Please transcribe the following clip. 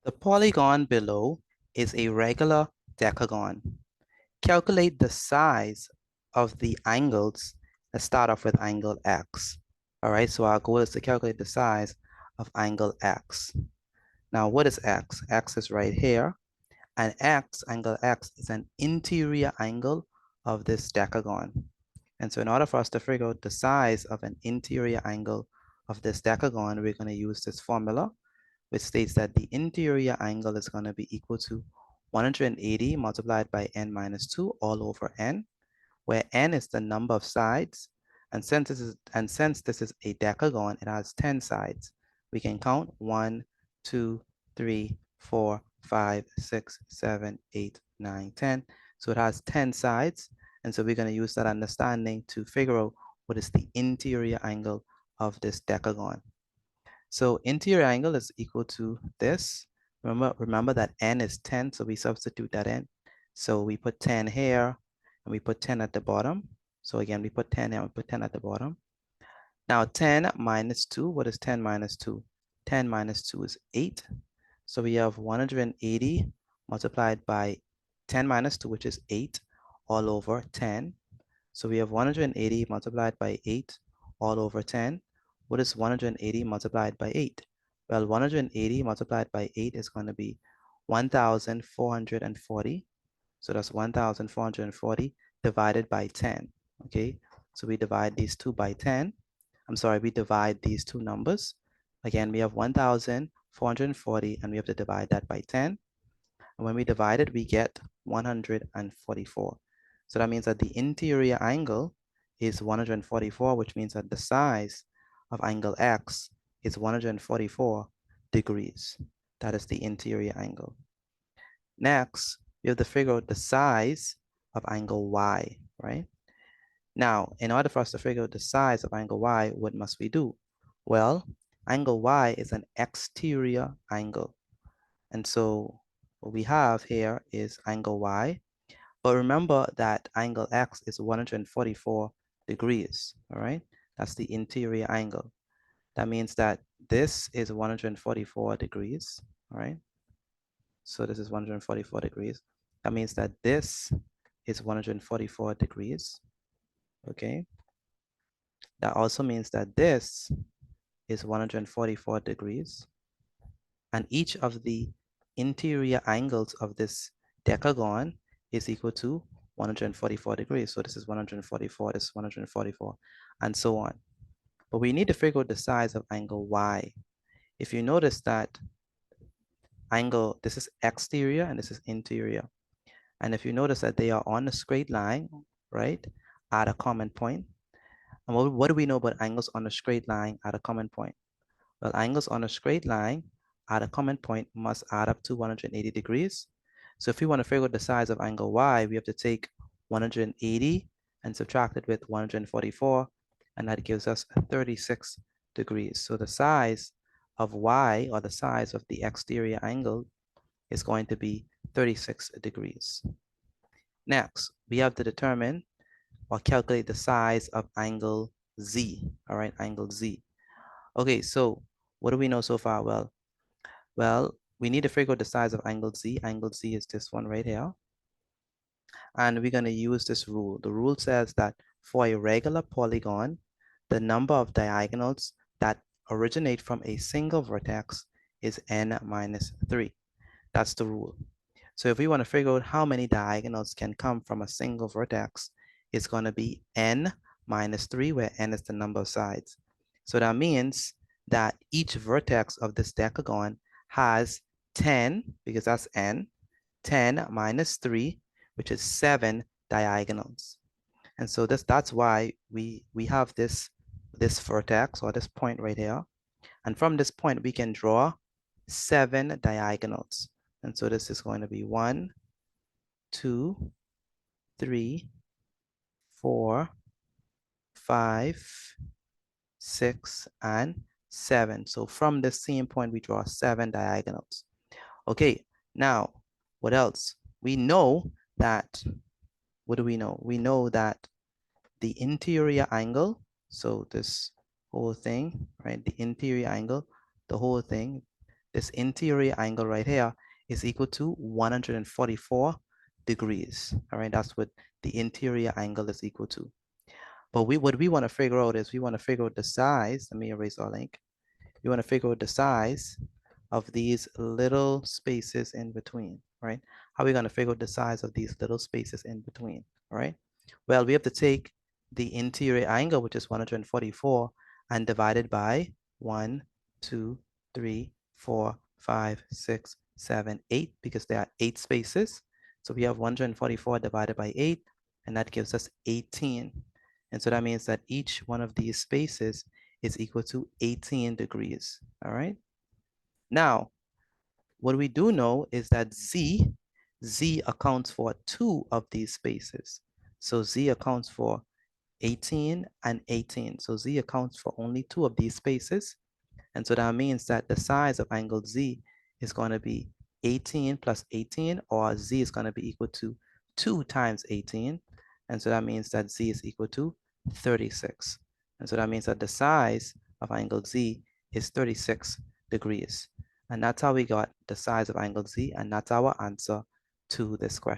The polygon below is a regular decagon. Calculate the size of the angles. Let's start off with angle X. All right, so our goal is to calculate the size of angle X. Now, what is X? X is right here, and angle X, is an interior angle of this decagon. And so in order for us to figure out the size of an interior angle of this decagon, we're going to use this formula, which states that the interior angle is going to be equal to 180 multiplied by n minus 2 all over n, where n is the number of sides. And since this is a decagon, it has 10 sides. We can count 1, 2, 3, 4, 5, 6, 7, 8, 9, 10. So it has 10 sides. And so we're going to use that understanding to figure out what is the interior angle of this decagon. So interior angle is equal to this. Remember that n is 10, so we substitute that in. So we put 10 here, and we put 10 at the bottom. So again, we put 10 here, we put 10 at the bottom. Now 10 minus 2, what is 10 minus 2? 10 minus 2 is 8. So we have 180 multiplied by 10 minus 2, which is 8, all over 10. So we have 180 multiplied by 8 all over 10. What is 180 multiplied by 8? Well, 180 multiplied by 8 is going to be 1,440. So that's 1,440 divided by 10, okay? So we divide these two by 10. We divide these two numbers. Again, we have 1,440, and we have to divide that by 10. And when we divide it, we get 144. So that means that the interior angle is 144, which means that the size of angle X is 144 degrees. That is the interior angle. Next, we have to figure out the size of angle Y, right? Now, in order for us to figure out the size of angle Y, what must we do? Well, angle Y is an exterior angle. And so what we have here is angle Y. But remember that angle X is 144 degrees, all right? That's the interior angle. That means that this is 144 degrees, all right? So this is 144 degrees. That means that this is 144 degrees, okay? That also means that this is 144 degrees. And each of the interior angles of this decagon is equal to 144 degrees. So this is 144, this is 144, and so on. But we need to figure out the size of angle Y. If you notice that angle, this is exterior and this is interior. And if you notice that they are on a straight line, right, at a common point. And what do we know about angles on a straight line at a common point? Well, angles on a straight line at a common point must add up to 180 degrees. So if we want to figure out the size of angle Y, we have to take 180 and subtract it with 144, and that gives us 36 degrees. So the size of Y, or the size of the exterior angle, is going to be 36 degrees. Next, we have to determine or calculate the size of angle Z, all right, angle Z. Okay, so what do we know so far? Well, we need to figure out the size of angle Z. Angle Z is this one right here. And we're going to use this rule. The rule says that for a regular polygon, the number of diagonals that originate from a single vertex is n minus 3. That's the rule. So if we want to figure out how many diagonals can come from a single vertex, it's going to be n minus 3, where n is the number of sides. So that means that each vertex of this decagon has 10, because that's n, 10 minus 3, which is 7 diagonals. And so that's why we have this vertex, or this point right here. And from this point, we can draw 7 diagonals. And so this is going to be 1, 2, 3, 4, 5, 6, and 7. So from the same point, we draw 7 diagonals. Okay, now what else? We know that, what do we know? We know that the interior angle, so this whole thing, right? The interior angle, the whole thing, this interior angle right here is equal to 144 degrees. All right, that's what the interior angle is equal to. But what we want to figure out is we want to figure out the size. Let me erase our link. You want to figure out the size of these little spaces in between, right? How are we going to figure out the size of these little spaces in between, all right? Well, we have to take the interior angle, which is 144, and divide it by 1, 2, 3, 4, 5, 6, 7, 8, because there are 8 spaces. So we have 144 divided by 8, and that gives us 18. And so that means that each one of these spaces is equal to 18 degrees, all right? Now, what we do know is that Z accounts for 2 of these spaces. So Z accounts for 18 and 18. So Z accounts for only 2 of these spaces. And so that means that the size of angle Z is going to be 18 plus 18, or Z is going to be equal to 2 times 18. And so that means that Z is equal to 36. And so that means that the size of angle Z is 36 degrees. And that's how we got the size of angle Z, and that's our answer to this question.